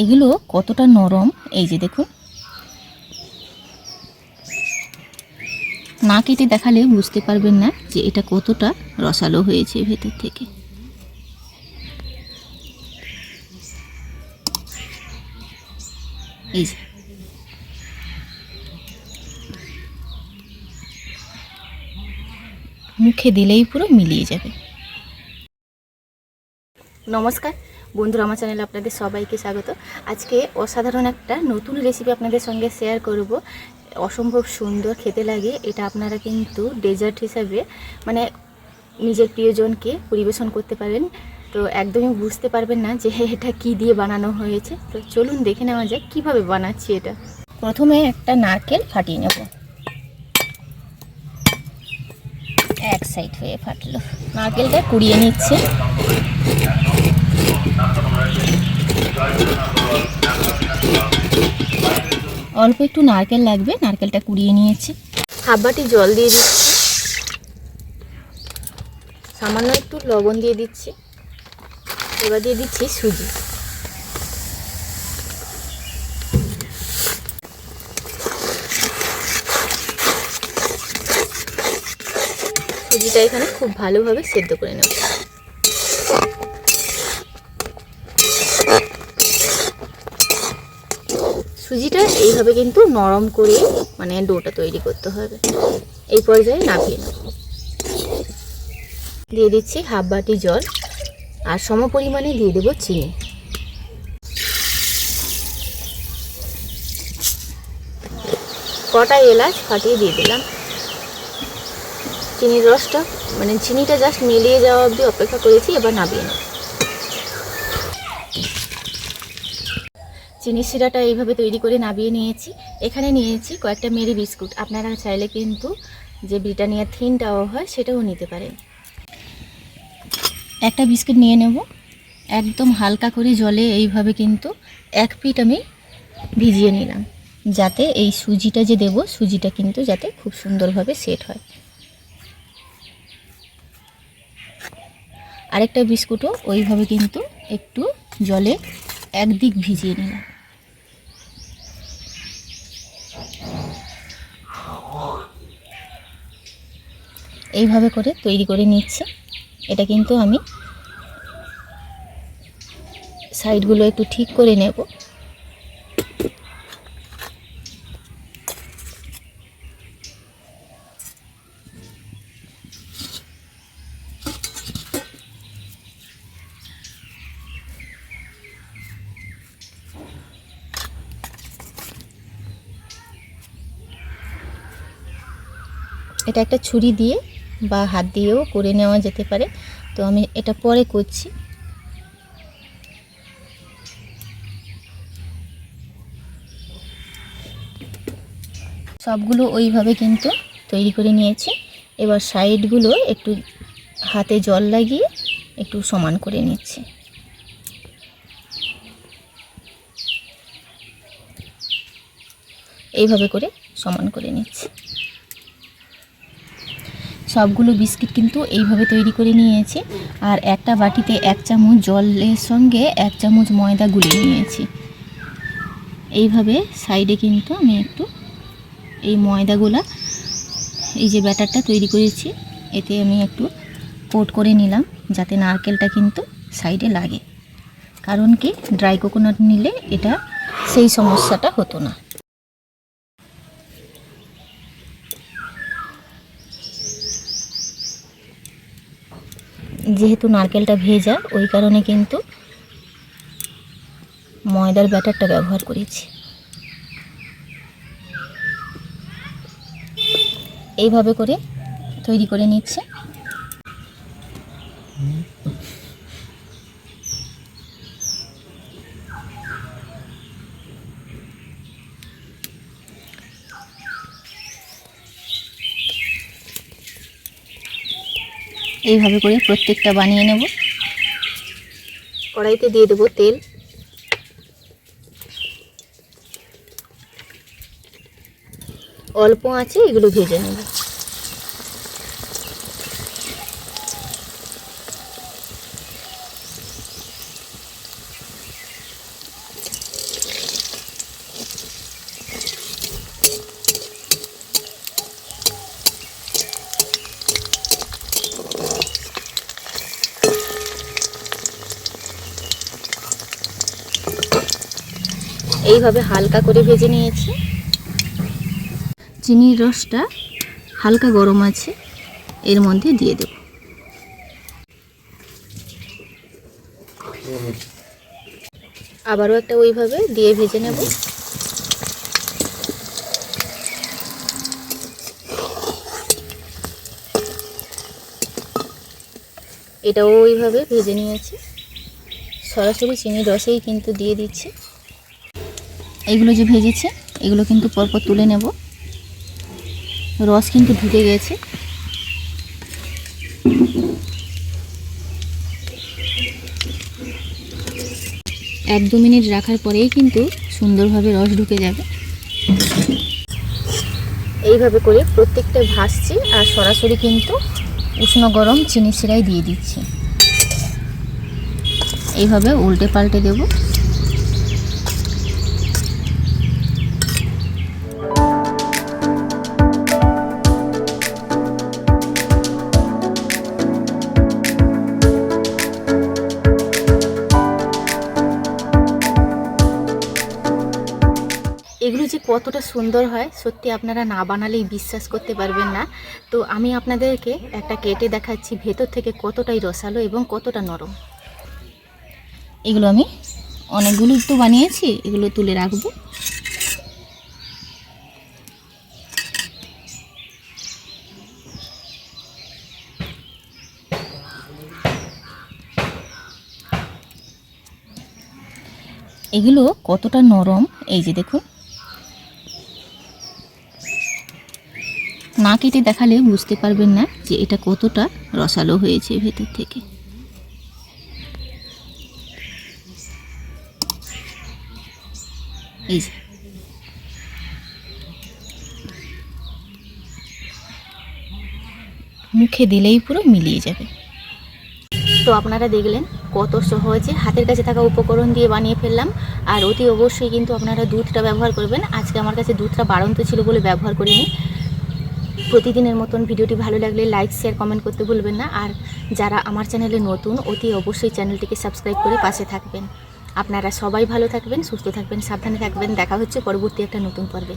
এগুলো কতটা নরম এই যে দেখুন, না কেটে দেখালে বুঝতে পারবেন না যে এটা কতটা রসালো হয়েছে ভেতর থেকে। এই যে মুখে দিলেই পুরো মিলিয়ে যাবে। নমস্কার বন্ধুরা, আমার চ্যানেলে আপনাদের সবাইকে স্বাগত। আজকে অসাধারণ একটা নতুন রেসিপি আপনাদের সঙ্গে শেয়ার করব। অসম্ভব সুন্দর খেতে লাগে এটা। আপনারা কিন্তু ডেজার্ট হিসাবে মানে নিজের প্রিয়জনকে পরিবেশন করতে পারেন, তো একদমই বুঝতে পারবেন না যে এটা কি দিয়ে বানানো হয়েছে। তো চলুন দেখে নেওয়া যাক কীভাবে বানাচ্ছি এটা। প্রথমে একটা নারকেল ফাটিয়ে নেব। এক সাইড হয়ে ফাটলো, নারকেলটা কুড়িয়ে নিচ্ছে। অল্প একটু নারকেল লাগবে, নারকেলটা কুড়িয়ে নিয়েছি। হাফ বাটি জল দিয়ে দিচ্ছি, সামান্য একটু লবণ দিয়ে দিচ্ছি। এবার দিয়ে দিচ্ছি সুজি। সুজিটা এখানে খুব ভালোভাবে সেদ্ধ করে নেব। সুজিটা এইভাবে কিন্তু নরম করে মানে ডোটা তৈরি করতে হবে। এই পর্যায়ে নামিয়ে নেব। দিয়ে দিচ্ছি হাফ বাটি জল, আর সম পরিমাণে দিয়ে দেবো চিনি। কটা এলাচ ফাটিয়ে দিয়ে দিলাম। চিনির রসটা মানে চিনিটা জাস্ট মিলিয়ে যাওয়া অবধি অপেক্ষা করেছি। এবার নামিয়ে নেব। চিনির শিরাটা এইভাবে তৈরি করে নামিয়ে নিয়েছি। এখানে নিয়েছি কয়েকটা মেরি বিস্কুট। আপনারা চাইলে কিন্তু যে ব্রিটানিয়া থিনটাও হয় সেটাও নিতে পারেন। একটা বিস্কুট নিয়ে নেব, একদম হালকা করে জলে এইভাবে কিন্তু এক পিঠ আমি ভিজিয়ে নিলাম, যাতে এই সুজিটা যে দেব সুজিটা কিন্তু যাতে খুব সুন্দরভাবে সেট হয়। আরেকটা বিস্কুটও ওইভাবে কিন্তু একটু জলে একদিক ভিজিয়ে নিলাম। এইভাবে করে তৈরি করে নিচ্ছি। এটা কিন্তু আমি সাইডগুলো একটু ঠিক করে নেব। এটা একটা ছুরি দিয়ে বা হাত দিয়েও করে নেওয়া যেতে পারে, তো আমি এটা পরে করছি। সবগুলো ওইভাবে কিন্তু তৈরি করে নিয়েছি। এবার সাইডগুলো একটু হাতে জল লাগিয়ে একটু সমান করে নিচ্ছি। এইভাবে করে সমান করে নিচ্ছি। সবগুলো বিস্কিট কিন্তু এইভাবে তৈরি করে নিয়েছি। আর একটা বাটিতে 1 চামচ জলের সঙ্গে 1 চামচ ময়দা গুলে নিয়েছি। এইভাবে সাইডে কিন্তু আমি একটু এই ময়দাগুলা, এই যে ব্যাটারটা তৈরি করেছি এতে আমি একটু কোট করে নিলাম, যাতে নারকেলটা কিন্তু সাইডে লাগে। কারণ কি, ড্রাই কোকোনাট নিলে এটা সেই সমস্যাটা হতো না। যেহেতু নারকেলটা ভেজা, ওই কারণে কিন্তু ময়দার ব্যাটারটা ব্যবহার করেছি। এইভাবে করে তৈরি করে নিচ্ছে। এইভাবে করে প্রত্যেকটা বানিয়ে নেব। কড়াইতে দিয়ে দেবো তেল। অল্প আঁচে এগুলো ভেজে নেব। এইভাবে হালকা করে ভেজে নিয়েছি। চিনির রসটা হালকা গরম আছে, এর মধ্যে দিয়ে দেব। আবারও একটা ওইভাবে দিয়ে ভেজে নেব। এটাও ওইভাবে ভেজে নিয়েছি। সরাসরি চিনির রসেই কিন্তু দিয়ে দিচ্ছি। এগুলো যে ভেজেছে এগুলো কিন্তু পরপর তুলে নেব। রস কিন্তু ঢুকে গেছে। 1-2 মিনিট রাখার পরেই কিন্তু সুন্দরভাবে রস ঢুকে যাবে। এইভাবে করে প্রত্যেকটা ভাজছি আর সরাসরি কিন্তু উষ্ণ গরম চিনি শিরাই দিয়ে দিচ্ছি। এইভাবে উল্টে পাল্টে দেব। এগুলো যে কতটা সুন্দর হয় সত্যি আপনারা না বানালেই বিশ্বাস করতে পারবেন না। তো আমি আপনাদেরকে একটা কেটে দেখাচ্ছি ভেতর থেকে কতটাই রসালো এবং কতটা নরম। এগুলো আমি অনেকগুলো তো বানিয়েছি, এগুলো তুলে রাখবো। এগুলো কতটা নরম এই যে দেখুন, না কেটে দেখালে বুঝতে পারবেন না যে এটা কতটা রসালো হয়েছে ভেতর থেকে। এই যে মুখে দিলেই পুরো মিলিয়ে যাবে। তো আপনারা দেখলেন কত সহজে হাতের কাছে থাকা উপকরণ দিয়ে বানিয়ে ফেললাম। আর অতি অবশ্যই কিন্তু আপনারা দুধটা ব্যবহার করবেন। আজকে আমার কাছে দুধটা বাড়ন্ত ছিল বলে ব্যবহার করিনি। প্রতিদিনের মতন ভিডিওটি ভালো লাগলে লাইক শেয়ার কমেন্ট করতে ভুলবেন না। আর যারা আমার চ্যানেলে নতুন অতি অবশ্যই চ্যানেলটিকে সাবস্ক্রাইব করে পাশে থাকবেন। আপনারা সবাই ভালো থাকবেন, সুস্থ থাকবেন, সাবধানে থাকবেন। দেখা হচ্ছে পরবর্তী একটা নতুন পর্বে।